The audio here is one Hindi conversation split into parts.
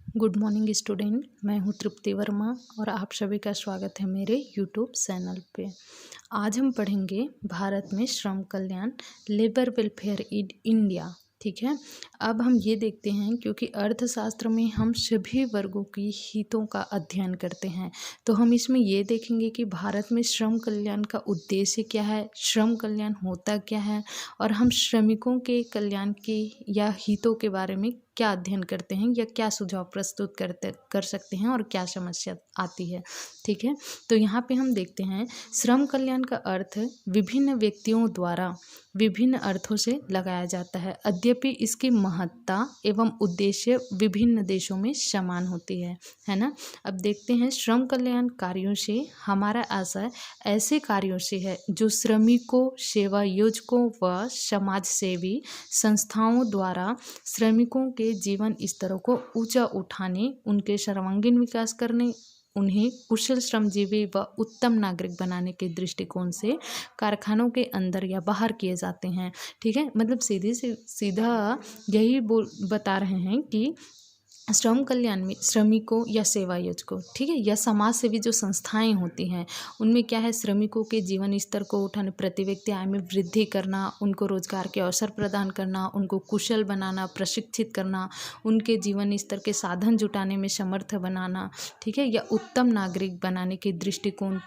Good morning student. मैं हूं तृप्ति वर्मा और आप सभी का स्वागत है मेरे यूट्यूब चैनल पे। आज हम पढ़ेंगे भारत में श्रम कल्याण, लेबर वेलफेयर इन इंडिया। ठीक है, अब हम ये देखते हैं क्योंकि अर्थशास्त्र में हम सभी वर्गों की हितों का अध्ययन करते हैं, तो हम इसमें ये देखेंगे कि भारत में श्रम कल्याण का उद्देश्य क्या है, श्रम कल्याण होता क्या है और हम श्रमिकों के कल्याण के या हितों के बारे में क्या अध्ययन करते हैं या क्या सुझाव प्रस्तुत कर सकते हैं और क्या समस्या आती है। ठीक है, तो यहाँ पे हम देखते हैं श्रम कल्याण का अर्थ विभिन्न व्यक्तियों द्वारा विभिन्न अर्थों से लगाया जाता है। यद्यपि इसकी महत्ता एवं उद्देश्य विभिन्न देशों में समान होती है ना। अब देखते हैं श्रम कल्याण कार्यों से हमारा आशय ऐसे कार्यों से है जो श्रमिकों, सेवा योजकों व समाज सेवी संस्थाओं द्वारा श्रमिकों के जीवन स्तरों को ऊंचा उठाने, उनके सर्वांगीण विकास करने, उन्हें कुशल श्रमजीवी व उत्तम नागरिक बनाने के दृष्टिकोण से कारखानों के अंदर या बाहर किए जाते हैं। ठीक है, मतलब सीधा यही बता रहे हैं कि श्रम कल्याण में श्रमिकों या सेवा योजकों, ठीक है, या समाज सेवी जो संस्थाएं होती हैं उनमें क्या है, श्रमिकों के जीवन स्तर को उठाने, प्रति व्यक्ति आय में वृद्धि करना, उनको रोजगार के अवसर प्रदान करना, उनको कुशल बनाना, प्रशिक्षित करना, उनके जीवन स्तर के साधन जुटाने में समर्थ बनाना, ठीक है, या उत्तम नागरिक बनाने के दृष्टिकोण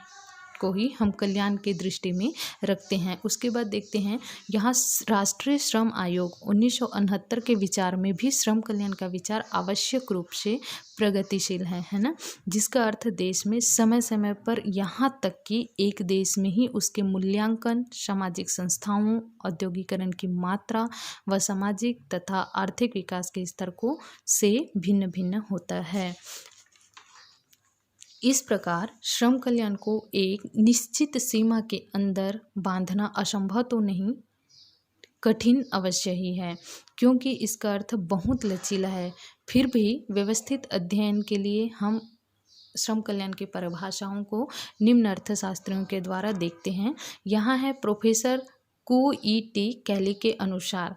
को ही हम कल्याण की दृष्टि में रखते हैं। उसके बाद देखते हैं यहाँ राष्ट्रीय श्रम आयोग 1969 के विचार में भी श्रम कल्याण का विचार आवश्यक रूप से प्रगतिशील है ना, जिसका अर्थ देश में समय समय पर यहाँ तक कि एक देश में ही उसके मूल्यांकन सामाजिक संस्थाओं, औद्योगिकरण की मात्रा व सामाजिक तथा आर्थिक विकास के स्तर को से भिन्न भिन्न होता है। इस प्रकार श्रम कल्याण को एक निश्चित सीमा के अंदर बांधना असंभव तो नहीं, कठिन अवश्य ही है, क्योंकि इसका अर्थ बहुत लचीला है। फिर भी व्यवस्थित अध्ययन के लिए हम श्रम कल्याण की परिभाषाओं को निम्न अर्थशास्त्रियों के द्वारा देखते हैं। यहाँ है प्रोफेसर QET कैली के अनुसार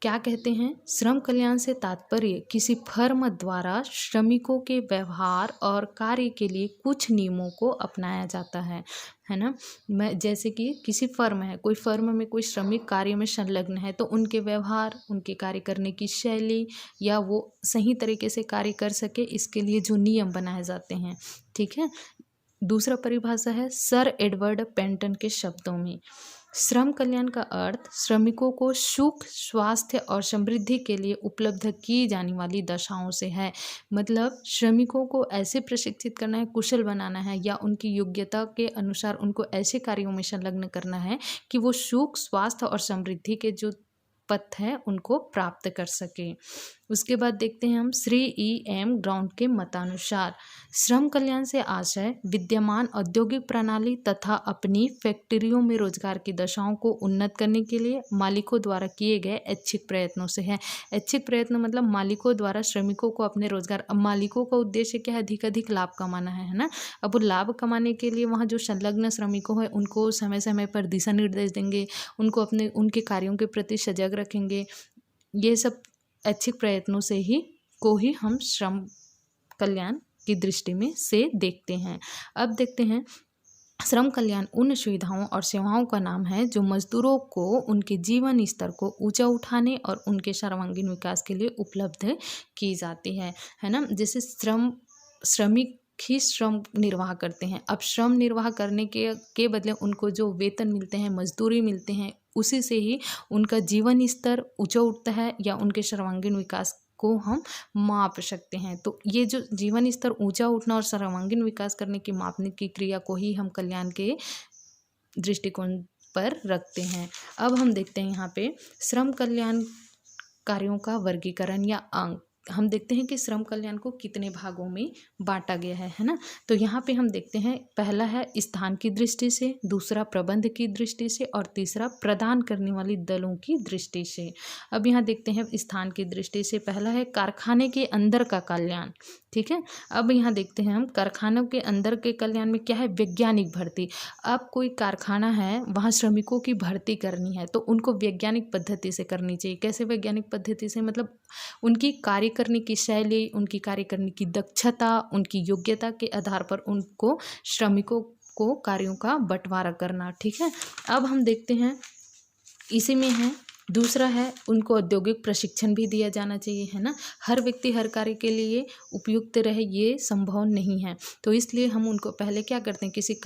क्या कहते हैं, श्रम कल्याण से तात्पर्य किसी फर्म द्वारा श्रमिकों के व्यवहार और कार्य के लिए कुछ नियमों को अपनाया जाता है ना। मैं जैसे कि किसी फर्म है, कोई फर्म में कोई श्रमिक कार्य में संलग्न है तो उनके व्यवहार, उनके कार्य करने की शैली या वो सही तरीके से कार्य कर सके, इसके लिए जो नियम बनाए जाते हैं। ठीक है, दूसरा परिभाषा है सर एडवर्ड पेंटन के शब्दों में, श्रम कल्याण का अर्थ श्रमिकों को सुख, स्वास्थ्य और समृद्धि के लिए उपलब्ध की जाने वाली दशाओं से है। मतलब श्रमिकों को ऐसे प्रशिक्षित करना है, कुशल बनाना है या उनकी योग्यता के अनुसार उनको ऐसे कार्यों में संलग्न करना है कि वो सुख, स्वास्थ्य और समृद्धि के जो पथ है उनको प्राप्त कर सके। उसके बाद देखते हैं हम श्री EM ग्राउंड के मतानुसार श्रम कल्याण से आशय विद्यमान औद्योगिक प्रणाली तथा अपनी फैक्ट्रियों में रोजगार की दशाओं को उन्नत करने के लिए मालिकों द्वारा किए गए ऐच्छिक प्रयत्नों से है। ऐच्छिक प्रयत्न मतलब मालिकों द्वारा श्रमिकों को अपने रोजगार, अब मालिकों का उद्देश्य क्या है, अधिक लाभ कमाना है ना। अब वो लाभ कमाने के लिए वहाँ जो संलग्न श्रमिकों है उनको समय समय पर दिशा निर्देश देंगे, उनको अपने उनके कार्यों के प्रति सजग रखेंगे। ये सब ऐच्छिक प्रयत्नों से ही हम श्रम कल्याण की दृष्टि में से देखते हैं। अब देखते हैं श्रम कल्याण उन सुविधाओं और सेवाओं का नाम है जो मजदूरों को उनके जीवन स्तर को ऊंचा उठाने और उनके सर्वांगीण विकास के लिए उपलब्ध की जाती है ना। जैसे श्रमिक ही श्रम निर्वाह करते हैं, अब श्रम निर्वाह करने के बदले उनको जो वेतन मिलते हैं, मजदूरी मिलते हैं, उसी से ही उनका जीवन स्तर ऊंचा उठता है या उनके सर्वांगीण विकास को हम माप सकते हैं। तो ये जो जीवन स्तर ऊंचा उठना और सर्वांगीण विकास करने की मापने की क्रिया को ही हम कल्याण के दृष्टिकोण पर रखते हैं। अब हम देखते हैं यहाँ पे श्रम कल्याण कार्यों का वर्गीकरण या अंक। हम देखते हैं कि श्रम कल्याण को कितने भागों में बांटा गया है ना। तो यहाँ पे हम देखते हैं, पहला है स्थान की दृष्टि से, दूसरा प्रबंध की दृष्टि से और तीसरा प्रदान करने वाली दलों की दृष्टि से। अब यहाँ देखते हैं स्थान की दृष्टि से, पहला है कारखाने के अंदर का कल्याण। ठीक है, अब यहाँ देखते हैं हम कारखानों के अंदर के कल्याण में क्या है, वैज्ञानिक भर्ती। अब कोई कारखाना है, वहाँ श्रमिकों की भर्ती करनी है तो उनको वैज्ञानिक पद्धति से करनी चाहिए। कैसे वैज्ञानिक पद्धति से, मतलब उनकी कार्य करने की शैली, उनकी कार्य करने की दक्षता, उनकी योग्यता के आधार पर उनको श्रमिकों को कार्यों का बंटवारा करना। ठीक है, अब हम देखते हैं इसी में है दूसरा है उनको औद्योगिक प्रशिक्षण भी दिया जाना चाहिए, है ना। हर व्यक्ति हर कार्य के लिए उपयुक्त रहे ये संभव नहीं है, तो इसलिए हम उनको पहले क्या करते हैं,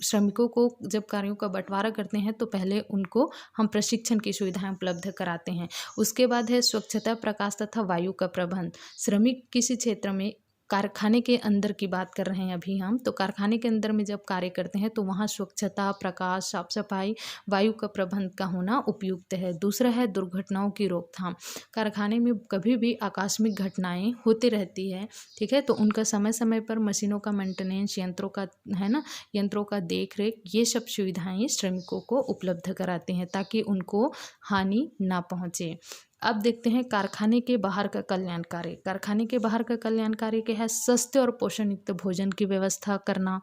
श्रमिकों को जब कार्यों का बंटवारा करते हैं तो पहले उनको हम प्रशिक्षण की सुविधाएं उपलब्ध कराते हैं। उसके बाद है स्वच्छता, प्रकाश तथा वायु का प्रबंध। श्रमिक किसी क्षेत्र में कारखाने के अंदर की बात कर रहे हैं अभी हम, तो कारखाने के अंदर में जब कार्य करते हैं तो वहाँ स्वच्छता, प्रकाश, साफ सफाई, वायु का प्रबंध का होना उपयुक्त है। दूसरा है दुर्घटनाओं की रोकथाम। कारखाने में कभी भी आकस्मिक घटनाएं होती रहती है, ठीक है, तो उनका समय समय पर मशीनों का मेंटेनेंस, यंत्रों का, है ना, यंत्रों का देख रेख, ये सब सुविधाएं श्रमिकों को उपलब्ध कराते हैं ताकि उनको हानि ना पहुँचे। अब देखते हैं कारखाने के बाहर का कल्याण कार्य। कारखाने के बाहर का कल्याण कार्य क्या है, स्वस्थ और पोषण युक्त भोजन की व्यवस्था करना,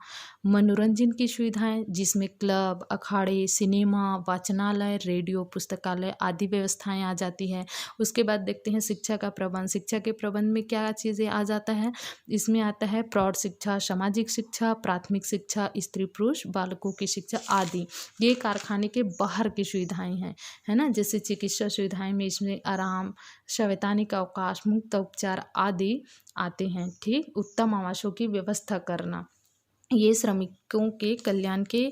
मनोरंजन की सुविधाएं जिसमें क्लब, अखाड़े, सिनेमा, वाचनालय, रेडियो, पुस्तकालय आदि व्यवस्थाएं आ जाती है। उसके बाद देखते हैं शिक्षा का प्रबंध। शिक्षा के प्रबंध में क्या चीज़ें आ जाता है, इसमें आता है प्रौढ़ शिक्षा, सामाजिक शिक्षा, प्राथमिक शिक्षा, स्त्री पुरुष बालकों की शिक्षा आदि। ये कारखाने के बाहर की सुविधाएं हैं, है ना, जैसे चिकित्सा सुविधाएं में इसमें आराम, संवैधानिक अवकाश, मुक्त उपचार आदि आते हैं। ठीक, उत्तम आवासों की व्यवस्था करना, ये श्रमिकों के कल्याण के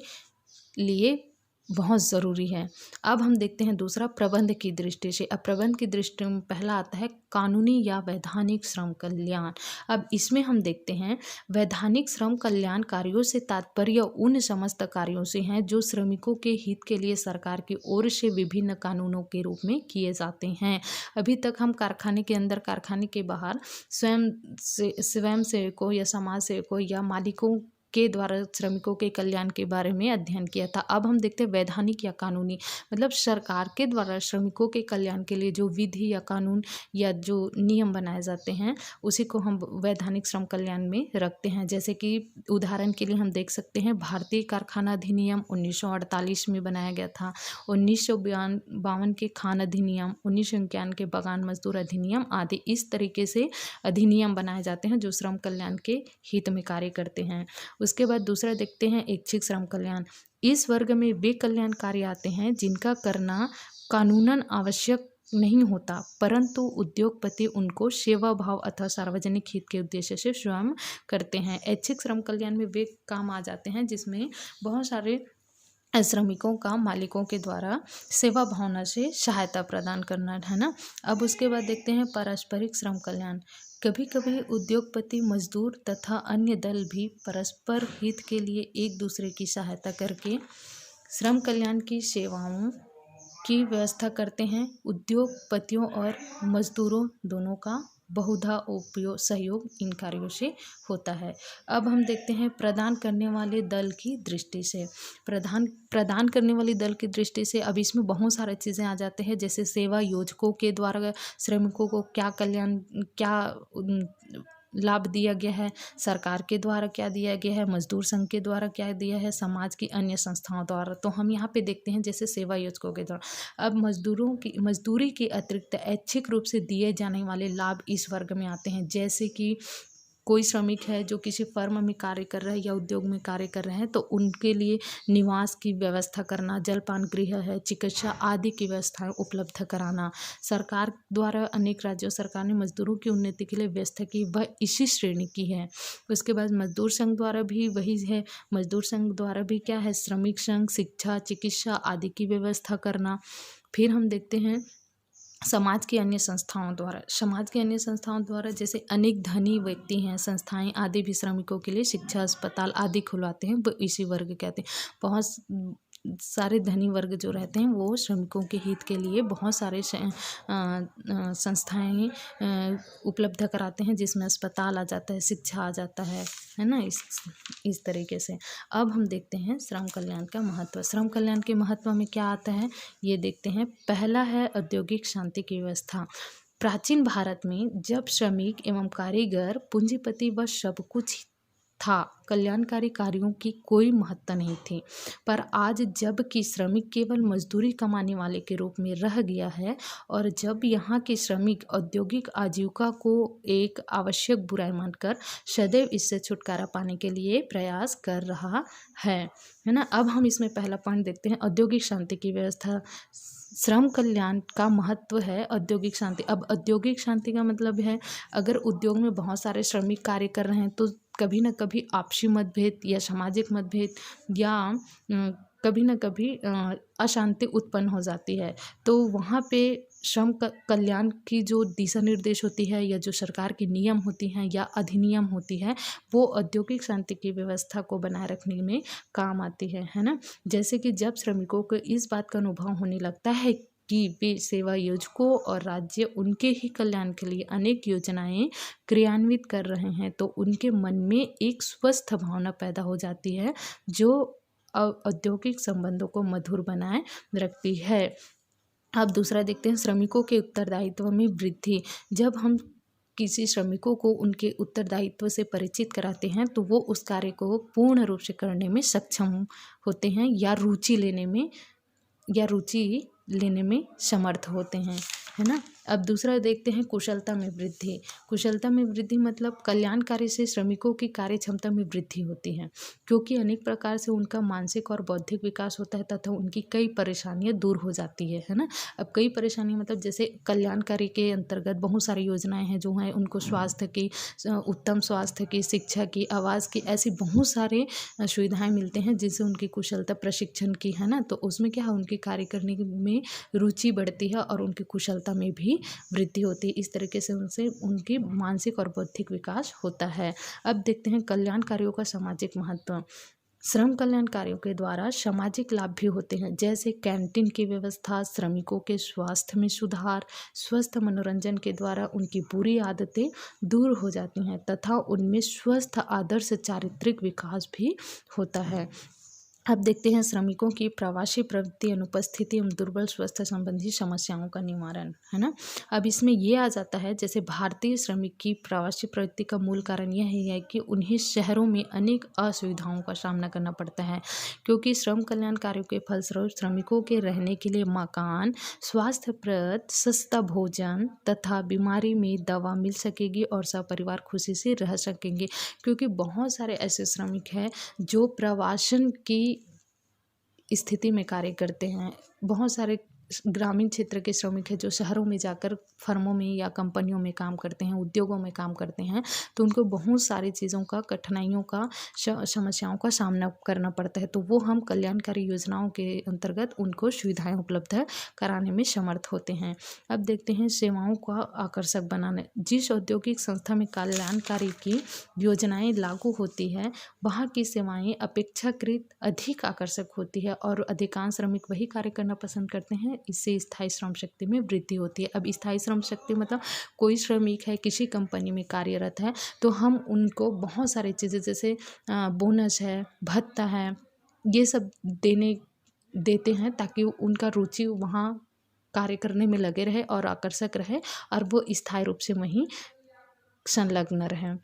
लिए बहुत ज़रूरी है। अब हम देखते हैं दूसरा प्रबंध की दृष्टि से। अब प्रबंध की दृष्टि में पहला आता है कानूनी या वैधानिक श्रम कल्याण। अब इसमें हम देखते हैं वैधानिक श्रम कल्याण कार्यों से तात्पर्य उन समस्त कार्यों से हैं जो श्रमिकों के हित के लिए सरकार की ओर से विभिन्न कानूनों के रूप में किए जाते हैं। अभी तक हम कारखाने के अंदर, कारखाने के बाहर स्वयं सेवकों या समाज सेवकों या मालिकों के द्वारा श्रमिकों के कल्याण के बारे में अध्ययन किया था। अब हम देखते हैं वैधानिक या कानूनी, मतलब सरकार के द्वारा श्रमिकों के कल्याण के लिए जो विधि या कानून या जो नियम बनाए जाते हैं उसी को हम वैधानिक श्रम कल्याण में रखते हैं। जैसे कि उदाहरण के लिए हम देख सकते हैं भारतीय कारखाना अधिनियम 1948 में बनाया गया था, 1952 के खान अधिनियम, 1951 के बगान मजदूर अधिनियम आदि। इस तरीके से अधिनियम बनाए जाते हैं जो श्रम कल्याण के हित में कार्य करते हैं। उसके बाद दूसरा देखते हैं ऐच्छिक श्रम कल्याण। इस वर्ग में वे कल्याण कार्य आते हैं जिनका करना कानूनन आवश्यक नहीं होता, परंतु उद्योगपति उनको सेवा भाव अथवा सार्वजनिक हित के उद्देश्य से स्वयं करते हैं। ऐच्छिक श्रम कल्याण में वे काम आ जाते हैं जिसमें बहुत सारे श्रमिकों का मालिकों के द्वारा सेवा भावना से सहायता प्रदान करना, है ना। अब उसके बाद देखते हैं पारस्परिक श्रम कल्याण। कभी कभी उद्योगपति, मजदूर तथा अन्य दल भी परस्पर हित के लिए एक दूसरे की सहायता करके श्रम कल्याण की सेवाओं की व्यवस्था करते हैं। उद्योगपतियों और मजदूरों दोनों का बहुधा उपयोग सहयोग इन कार्यों से होता है। अब हम देखते हैं प्रदान करने वाले दल की दृष्टि से। प्रदान करने वाली दल की दृष्टि से अब इसमें बहुत सारी चीज़ें आ जाते हैं, जैसे सेवा योजकों के द्वारा श्रमिकों को क्या लाभ दिया गया है, सरकार के द्वारा क्या दिया गया है, मजदूर संघ के द्वारा क्या दिया है, समाज की अन्य संस्थाओं द्वारा। तो हम यहाँ पे देखते हैं जैसे सेवा योजकों के द्वारा। अब मजदूरी के अतिरिक्त ऐच्छिक रूप से दिए जाने वाले लाभ इस वर्ग में आते हैं, जैसे कि कोई श्रमिक है जो किसी फर्म में कार्य कर रहे हैं या उद्योग में कार्य कर रहे हैं तो उनके लिए निवास की व्यवस्था करना, जलपान गृह है, चिकित्सा आदि की व्यवस्थाएं उपलब्ध कराना। सरकार द्वारा अनेक राज्यों सरकार ने मजदूरों की उन्नति के लिए व्यवस्था की, वह इसी श्रेणी की है। उसके बाद मजदूर संघ द्वारा भी वही है, मजदूर संघ द्वारा भी क्या है, श्रमिक संघ, शिक्षा, चिकित्सा आदि की व्यवस्था करना। फिर हम देखते हैं समाज की अन्य संस्थाओं द्वारा जैसे अनेक धनी व्यक्ति हैं, संस्थाएं आदि भी श्रमिकों के लिए शिक्षा, अस्पताल आदि खुलवाते हैं, वो इसी वर्ग कहते हैं। बहुत सारे धनी वर्ग जो रहते हैं वो श्रमिकों के हित के लिए बहुत सारे संस्थाएं उपलब्ध कराते हैं, जिसमें अस्पताल आ जाता है, शिक्षा आ जाता है ना, इस तरीके से। अब हम देखते हैं श्रम कल्याण का महत्व। श्रम कल्याण के महत्व में क्या आता है ये देखते हैं। पहला है औद्योगिक शांति की व्यवस्था। प्राचीन भारत में जब श्रमिक एवं कारीगर, पूंजीपति व सब कुछ था, कल्याणकारी कार्यों की कोई महत्ता नहीं थी। पर आज जब कि श्रमिक केवल मजदूरी कमाने वाले के रूप में रह गया है और जब यहाँ के श्रमिक औद्योगिक आजीविका को एक आवश्यक बुराई मानकर सदैव इससे छुटकारा पाने के लिए प्रयास कर रहा है ना। अब हम इसमें पहला पॉइंट देखते हैं, औद्योगिक शांति की व्यवस्था। श्रम कल्याण का महत्व है औद्योगिक शांति। अब औद्योगिक शांति का मतलब है, अगर उद्योग में बहुत सारे श्रमिक कार्य कर रहे हैं तो कभी ना कभी आपसी मतभेद या सामाजिक मतभेद या कभी ना कभी अशांति उत्पन्न हो जाती है। तो वहाँ पे श्रम कल्याण की जो दिशा निर्देश होती है या जो सरकार की नियम होती हैं या अधिनियम होती है, वो औद्योगिक शांति की व्यवस्था को बनाए रखने में काम आती है ना। जैसे कि जब श्रमिकों को इस बात का अनुभव होने लगता है कि वे सेवा योजकों और राज्य उनके ही कल्याण के लिए अनेक योजनाएं क्रियान्वित कर रहे हैं, तो उनके मन में एक स्वस्थ भावना पैदा हो जाती है जो औद्योगिक संबंधों को मधुर बनाए रखती है। अब दूसरा देखते हैं, श्रमिकों के उत्तरदायित्व में वृद्धि। जब हम किसी श्रमिकों को उनके उत्तरदायित्व से परिचित कराते हैं तो वो उस कार्य को पूर्ण रूप से करने में सक्षम होते हैं या रुचि लेने में समर्थ होते हैं, है ना। अब दूसरा देखते हैं, कुशलता में वृद्धि। कुशलता में वृद्धि मतलब कल्याणकारी से श्रमिकों की कार्य क्षमता में वृद्धि होती है, क्योंकि अनेक प्रकार से उनका मानसिक और बौद्धिक विकास होता है तथा उनकी कई परेशानियां दूर हो जाती है ना। अब कई परेशानियां मतलब जैसे कल्याणकारी के अंतर्गत बहुत सारी योजनाएं हैं जो हैं, उनको स्वास्थ्य की, उत्तम स्वास्थ्य की, शिक्षा की, आवास की, ऐसी बहुत सारे सुविधाएं मिलते हैं जिससे उनकी कुशलता, प्रशिक्षण की, है ना। तो उसमें क्या है, उनकी कार्य करने में रुचि बढ़ती है और उनकी कुशलता में भी वृद्धि होती है। इस तरीके से उनसे उनकी मानसिक और बौद्धिक विकास होता है। अब देखते हैं कल्याण कार्यों का सामाजिक महत्व। श्रम कल्याण कार्यों के द्वारा सामाजिक लाभ भी होते हैं, जैसे कैंटीन की व्यवस्था, श्रमिकों के स्वास्थ्य में सुधार, स्वस्थ मनोरंजन के द्वारा उनकी बुरी आदतें दूर हो जाती हैं तथा उनमें स्वस्थ आदर्श चारित्रिक विकास भी होता है। अब देखते हैं श्रमिकों की प्रवासी प्रवृत्ति, अनुपस्थिति एवं दुर्बल स्वास्थ्य संबंधी समस्याओं का निवारण, है ना। अब इसमें ये आ जाता है, जैसे भारतीय श्रमिक की प्रवासी प्रवृत्ति का मूल कारण यह है कि उन्हें शहरों में अनेक असुविधाओं का सामना करना पड़ता है, क्योंकि श्रम कल्याण कार्यों के फलस्वरूप श्रमिकों के रहने के लिए मकान, स्वास्थ्यप्रद सस्ता भोजन तथा बीमारी में दवा मिल सकेगी और सपरिवार खुशी से रह सकेंगे। क्योंकि बहुत सारे ऐसे श्रमिक हैं जो प्रवासन की स्थिति में कार्य करते हैं। बहुत सारे ग्रामीण क्षेत्र के श्रमिक हैं जो शहरों में जाकर फर्मों में या कंपनियों में काम करते हैं, उद्योगों में काम करते हैं, तो उनको बहुत सारी चीज़ों का, कठिनाइयों का, समस्याओं का सामना करना पड़ता है। तो वो हम कल्याणकारी योजनाओं के अंतर्गत उनको सुविधाएं उपलब्ध कराने में समर्थ होते हैं। अब देखते हैं सेवाओं का आकर्षक बनाने। जिस औद्योगिक संस्था में कल्याणकारी की योजनाएं लागू होती है, वहाँ की सेवाएं अपेक्षाकृत अधिक आकर्षक होती है और अधिकांश श्रमिक वही कार्य करना पसंद करते हैं। इससे स्थायी श्रम शक्ति में वृद्धि होती है। अब स्थायी श्रम शक्ति मतलब कोई श्रमिक है, किसी कंपनी में कार्यरत है, तो हम उनको बहुत सारी चीज़ें जैसे बोनस है, भत्ता है, ये सब देते हैं ताकि उनका रुचि वहाँ कार्य करने में लगे रहे और आकर्षक रहे और वो स्थायी रूप से वहीं संलग्न रहे।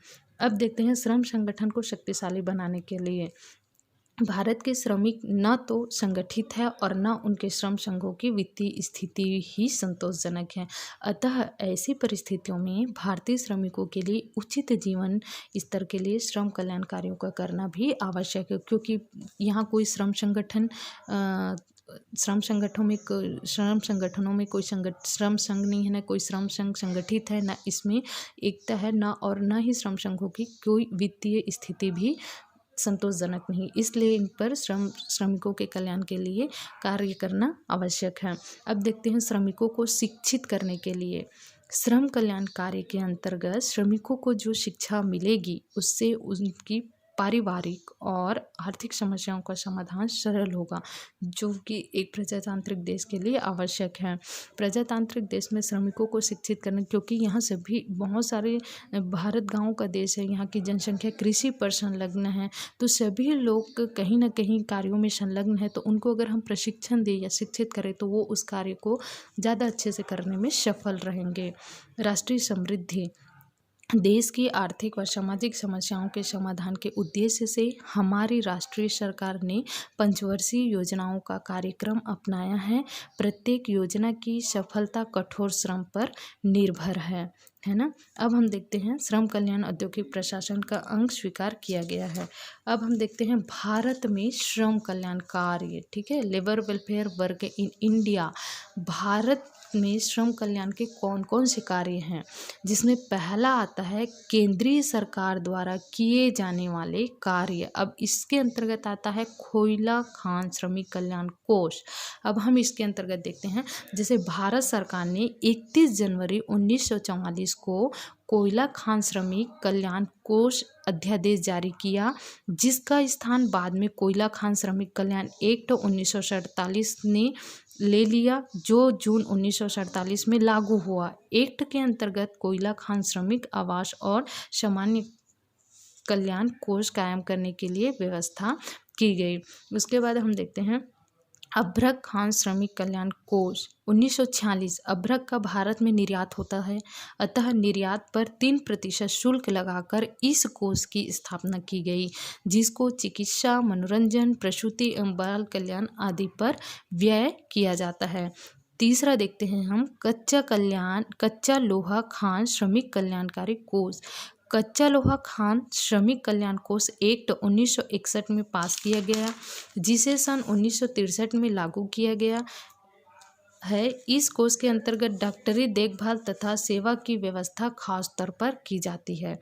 अब देखते हैं श्रम संगठन को शक्तिशाली बनाने के लिए। भारत के श्रमिक न तो संगठित है और न उनके श्रम संघों की वित्तीय स्थिति ही संतोषजनक है। अतः ऐसी परिस्थितियों में भारतीय श्रमिकों के लिए उचित जीवन स्तर के लिए श्रम कल्याण कार्यों का करना भी आवश्यक है, क्योंकि यहाँ कोई श्रम संगठनों में कोई श्रम संघ नहीं है, ना कोई श्रम संघ संगठित है, ना इसमें एकता है, न ही श्रम संघों की कोई वित्तीय स्थिति भी संतोषजनक नहीं। इसलिए इन पर श्रमिकों के कल्याण के लिए कार्य करना आवश्यक है। अब देखते हैं श्रमिकों को शिक्षित करने के लिए। श्रम कल्याण कार्य के अंतर्गत श्रमिकों को जो शिक्षा मिलेगी उससे उनकी पारिवारिक और आर्थिक समस्याओं का समाधान सरल होगा, जो कि एक प्रजातांत्रिक देश के लिए आवश्यक है। प्रजातांत्रिक देश में श्रमिकों को शिक्षित करना, क्योंकि यहाँ सभी बहुत सारे भारत गाँव का देश है, यहाँ की जनसंख्या कृषि पर संलग्न है, तो सभी लोग कहीं ना कहीं कार्यों में संलग्न है। तो उनको अगर हम प्रशिक्षण दें या शिक्षित करें तो वो उस कार्य को ज़्यादा अच्छे से करने में सफल रहेंगे। राष्ट्रीय समृद्धि। देश की आर्थिक व सामाजिक समस्याओं के समाधान के उद्देश्य से हमारी राष्ट्रीय सरकार ने पंचवर्षीय योजनाओं का कार्यक्रम अपनाया है। प्रत्येक योजना की सफलता कठोर श्रम पर निर्भर है ना। अब हम देखते हैं श्रम कल्याण औद्योगिक प्रशासन का अंग स्वीकार किया गया है। अब हम देखते हैं भारत में श्रम कल्याण कार्य, ठीक है, labour welfare work in India. Bharat में श्रम कल्याण के कौन कौन से कार्य हैं, जिसमें पहला आता है केंद्रीय सरकार द्वारा किए जाने वाले कार्य। अब इसके अंतर्गत आता है कोयला खान श्रमिक कल्याण कोष। अब हम इसके अंतर्गत देखते हैं, जैसे भारत सरकार ने 31 जनवरी 1944 को कोयला खान श्रमिक कल्याण कोष अध्यादेश जारी किया, जिसका स्थान बाद में कोयला खान श्रमिक कल्याण एक्ट 1947 ने ले लिया, जो जून 1947 में लागू हुआ। एक्ट के अंतर्गत कोयला खान श्रमिक आवास और सामान्य कल्याण कोष कायम करने के लिए व्यवस्था की गई। उसके बाद हम देखते हैं अभ्रक खान श्रमिक कल्याण कोष 1946। अभ्रक का भारत में निर्यात होता है, अतः निर्यात पर 3% शुल्क लगाकर इस कोष की स्थापना की गई, जिसको चिकित्सा, मनोरंजन, प्रसूति एवं बाल कल्याण आदि पर व्यय किया जाता है। तीसरा देखते हैं हम कच्चा लोहा खान श्रमिक कल्याणकारी कोष। कच्चा लोहा खान श्रमिक कल्याण कोष एक्ट 1961 में पास किया गया, जिसे सन 1963 में लागू किया गया है। इस कोष के अंतर्गत डॉक्टरी देखभाल तथा सेवा की व्यवस्था खास तौर पर की जाती है।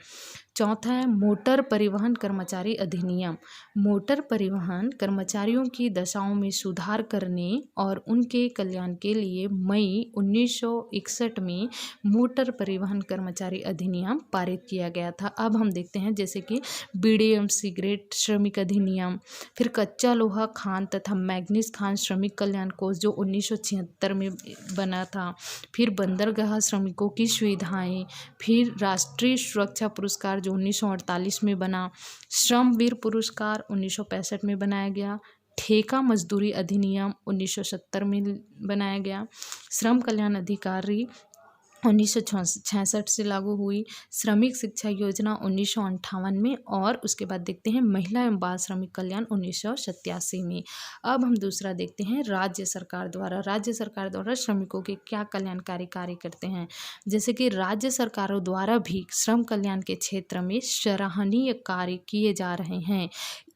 चौथा है मोटर परिवहन कर्मचारी अधिनियम। मोटर परिवहन कर्मचारियों की दशाओं में सुधार करने और उनके कल्याण के लिए मई 1961 में मोटर परिवहन कर्मचारी अधिनियम पारित किया गया था। अब हम देखते हैं जैसे कि बीड़ी एवं सिगरेट श्रमिक अधिनियम, फिर कच्चा लोहा खान तथा मैग्नीज खान श्रमिक कल्याण कोष जो 1976 में बना था, फिर बंदरगाह श्रमिकों की सुविधाएं, फिर राष्ट्रीय सुरक्षा पुरस्कार जो 1948 में बना, श्रमवीर पुरस्कार 1965 में बनाया गया, ठेका मजदूरी अधिनियम 1970 में बनाया गया, श्रम कल्याण अधिकारी 1966 से लागू हुई, श्रमिक शिक्षा योजना 1958 में, और उसके बाद देखते हैं महिला एवं बाल श्रमिक कल्याण 1987 में। अब हम दूसरा देखते हैं राज्य सरकार द्वारा श्रमिकों के क्या कल्याणकारी कार्य करते हैं। जैसे कि राज्य सरकारों द्वारा भी श्रम कल्याण के क्षेत्र में सराहनीय कार्य किए जा रहे हैं।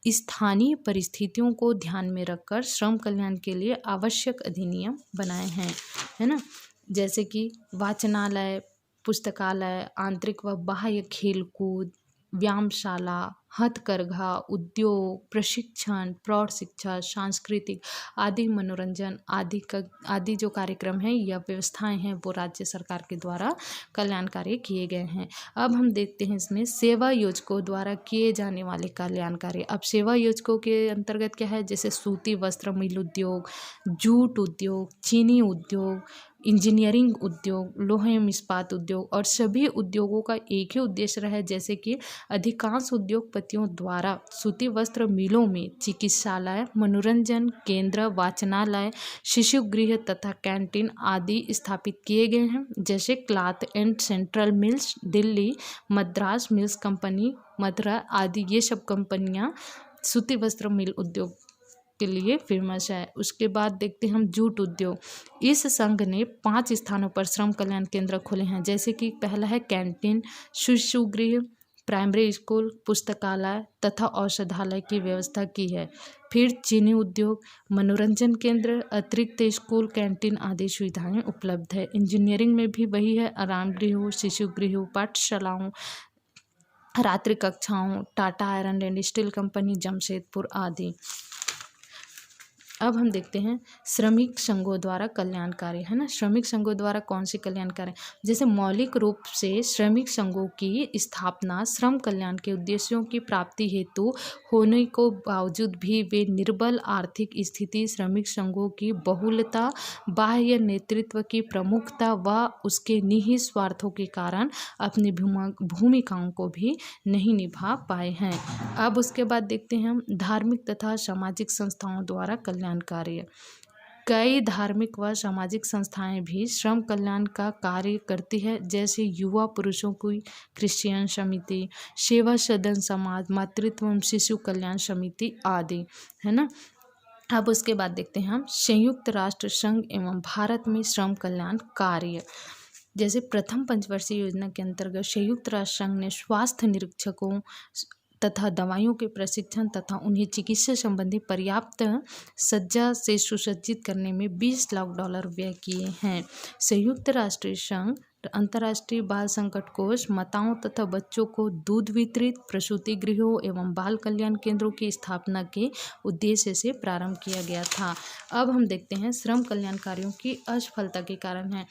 स्थानीय परिस्थितियों को ध्यान में रखकर श्रम कल्याण के लिए आवश्यक अधिनियम बनाए हैं, है ना। जैसे कि वाचनालय, पुस्तकालय, आंतरिक व बाह्य खेलकूद, व्यायामशाला, हथकरघा, उद्योग, प्रशिक्षण, प्रौढ़ शिक्षा, सांस्कृतिक आदि, मनोरंजन आदि जो कार्यक्रम हैं या व्यवस्थाएं हैं वो राज्य सरकार के द्वारा कल्याणकारी किए गए हैं। अब हम देखते हैं इसमें सेवा योजकों द्वारा किए जाने वाले कल्याणकारी। अब सेवा योजकों के अंतर्गत क्या है, जैसे सूती वस्त्र मिल उद्योग, जूट उद्योग, चीनी उद्योग, इंजीनियरिंग उद्योग, लोहे एवं इस्पात उद्योग, और सभी उद्योगों का एक ही उद्देश्य रहा है, जैसे कि अधिकांश उद्योगपतियों द्वारा सूती वस्त्र मिलों में चिकित्सालय, मनोरंजन केंद्र, वाचनालय, शिशु गृह तथा कैंटीन आदि स्थापित किए गए हैं। जैसे cloth and central mills Delhi, Madras mills company Mathura आदि, ये सब कंपनियां सूती वस्त्र मिल उद्योग के लिए फेमस है। उसके बाद देखते हैं हम जूट उद्योग। इस संघ ने 5 स्थानों पर श्रम कल्याण केंद्र खोले हैं, जैसे कि पहला है कैंटीन, शिशु गृह, प्राइमरी स्कूल, पुस्तकालय तथा औषधालय की व्यवस्था की है। फिर चीनी उद्योग, मनोरंजन केंद्र, अतिरिक्त स्कूल, कैंटीन आदि सुविधाएं उपलब्ध है। इंजीनियरिंग में भी वही है, आराम गृह, शिशु गृह, पाठशालाओं, रात्रि कक्षाओं, Tata iron and steel company Jamshedpur आदि। अब हम देखते हैं श्रमिक संघों द्वारा कल्याणकारी, है ना। श्रमिक संघों द्वारा कौन सी कल्याणकारी, जैसे मौलिक रूप से श्रमिक संघों की स्थापना श्रम कल्याण के उद्देश्यों की प्राप्ति हेतु होने को बावजूद भी वे निर्बल आर्थिक स्थिति, श्रमिक संघों की बहुलता, बाह्य नेतृत्व की प्रमुखता व उसके निहित स्वार्थों के कारण अपनी भूमिकाओं को भी नहीं निभा पाए हैं। अब उसके बाद देखते हैं हम धार्मिक तथा सामाजिक संस्थाओं द्वारा कल्याण कार्य। कई धार्मिक व सामाजिक संस्थाएं भी श्रम कल्याण का कार्य करती है, जैसे युवा पुरुषों की क्रिश्चियन समिति, सेवा सदन समाज, मातृत्व एवं शिशु कल्याण समिति आदि, है ना। अब उसके बाद देखते हैं हम संयुक्त राष्ट्र संघ एवं भारत में श्रम कल्याण कार्य। जैसे प्रथम पंचवर्षीय योजना के अंतर्गत संयुक्त राष्ट्र संघ ने स्वास्थ्य निरीक्षकों तथा दवाइयों के प्रशिक्षण तथा उन्हें चिकित्सा संबंधी पर्याप्त सज्जा से सुसज्जित करने में $20 लाख व्यय किए हैं। संयुक्त राष्ट्र संघ अंतर्राष्ट्रीय बाल संकट कोष माताओं तथा बच्चों को दूध वितरित प्रसूति गृहों एवं बाल कल्याण केंद्रों की स्थापना के उद्देश्य से प्रारंभ किया गया था। अब हम देखते हैं श्रम कल्याण कार्यों की असफलता के कारण है।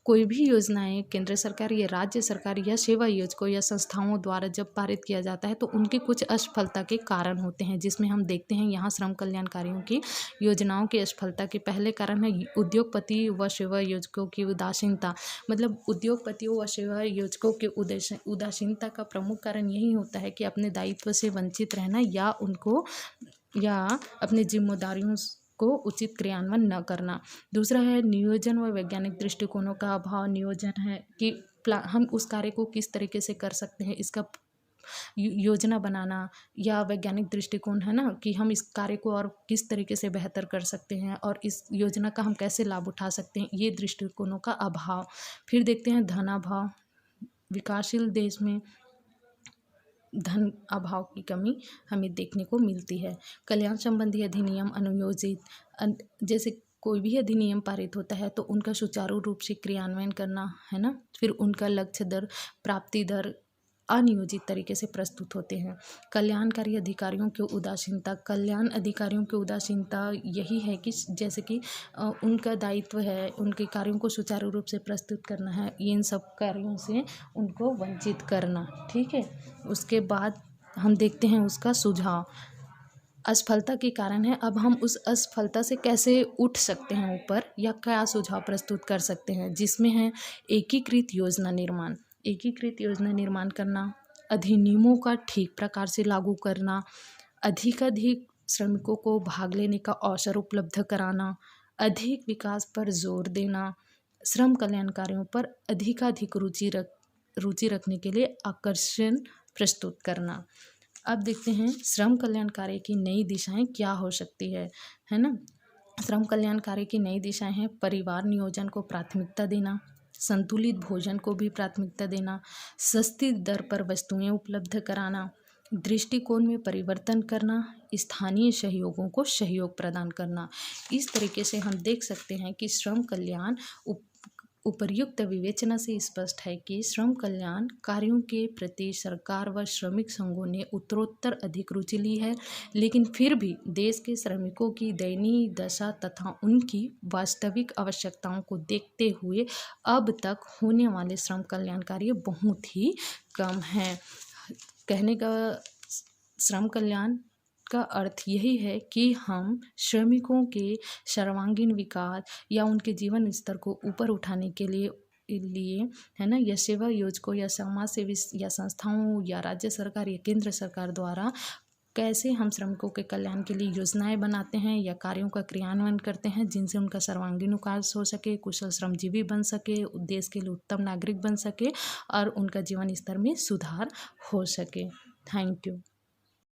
कोई भी योजनाएं केंद्र सरकार या राज्य सरकार या सेवा योजकों या संस्थाओं द्वारा जब पारित किया जाता है तो उनके कुछ असफलता के कारण होते हैं, जिसमें हम देखते हैं यहाँ श्रम कल्याण कार्यों की योजनाओं की असफलता के पहले कारण है उद्योगपति व सेवा योजकों की उदासीनता। मतलब उद्योगपतियों व सेवा योजकों के उदासीनता का प्रमुख कारण यही होता है कि अपने दायित्व से वंचित रहना या अपनी जिम्मेदारियों को उचित क्रियान्वयन न करना। दूसरा है नियोजन व वैज्ञानिक दृष्टिकोणों का अभाव। नियोजन है कि हम उस कार्य को किस तरीके से कर सकते हैं, इसका योजना बनाना, या वैज्ञानिक दृष्टिकोण है ना कि हम इस कार्य को और किस तरीके से बेहतर कर सकते हैं और इस योजना का हम कैसे लाभ उठा सकते हैं, ये दृष्टिकोणों का अभाव। फिर देखते हैं धन अभाव। विकासशील देश में धन अभाव की कमी हमें देखने को मिलती है। कल्याण संबंधी अधिनियम अनुयोजित, जैसे कोई भी अधिनियम पारित होता है तो उनका सुचारू रूप से क्रियान्वयन करना, है ना। फिर उनका लक्ष्य दर, प्राप्ति दर अनियोजित तरीके से प्रस्तुत होते हैं। कल्याणकारी अधिकारियों की उदासीनता। कल्याण अधिकारियों की उदासीनता यही है कि जैसे कि उनका दायित्व है उनके कार्यों को सुचारू रूप से प्रस्तुत करना है, इन सब कार्यों से उनको वंचित करना। ठीक है, उसके बाद हम देखते हैं उसका सुझाव। असफलता के कारण है, अब हम उस असफलता से कैसे उठ सकते हैं ऊपर, या क्या सुझाव प्रस्तुत कर सकते हैं, जिसमें है एकीकृत योजना निर्माण। एकीकृत योजना निर्माण करना, अधिनियमों का ठीक प्रकार से लागू करना, अधिक श्रमिकों को भाग लेने का अवसर उपलब्ध कराना, अधिक विकास पर जोर देना, श्रम कल्याण कार्यों पर अधिकाधिक रुचि रखने के लिए आकर्षण प्रस्तुत करना। अब देखते हैं श्रम कल्याण कार्य की नई दिशाएं क्या हो सकती है ना। श्रम कल्याण कार्य की नई दिशाएं हैं परिवार नियोजन को प्राथमिकता देना, संतुलित भोजन को भी प्राथमिकता देना, सस्ती दर पर वस्तुएं उपलब्ध कराना, दृष्टिकोण में परिवर्तन करना, स्थानीय सहयोगों को सहयोग प्रदान करना। इस तरीके से हम देख सकते हैं कि श्रम कल्याण उपर्युक्त विवेचना से स्पष्ट है कि श्रम कल्याण कार्यों के प्रति सरकार व श्रमिक संघों ने उत्तरोत्तर अधिक रुचि ली है, लेकिन फिर भी देश के श्रमिकों की दयनीय दशा तथा उनकी वास्तविक आवश्यकताओं को देखते हुए अब तक होने वाले श्रम कल्याण कार्य बहुत ही कम हैं। कहने का श्रम कल्याण का अर्थ यही है कि हम श्रमिकों के सर्वांगीण विकास या उनके जीवन स्तर को ऊपर उठाने के लिए है ना, या सेवा योजकों या समाज सेवी या संस्थाओं या राज्य सरकार या केंद्र सरकार द्वारा कैसे हम श्रमिकों के कल्याण के लिए योजनाएं बनाते हैं या कार्यों का क्रियान्वयन करते हैं, जिनसे उनका सर्वांगीण विकास हो सके, कुशल श्रमजीवी बन सके, देश के लिए उत्तम नागरिक बन सके और उनका जीवन स्तर में सुधार हो सके। Thank you.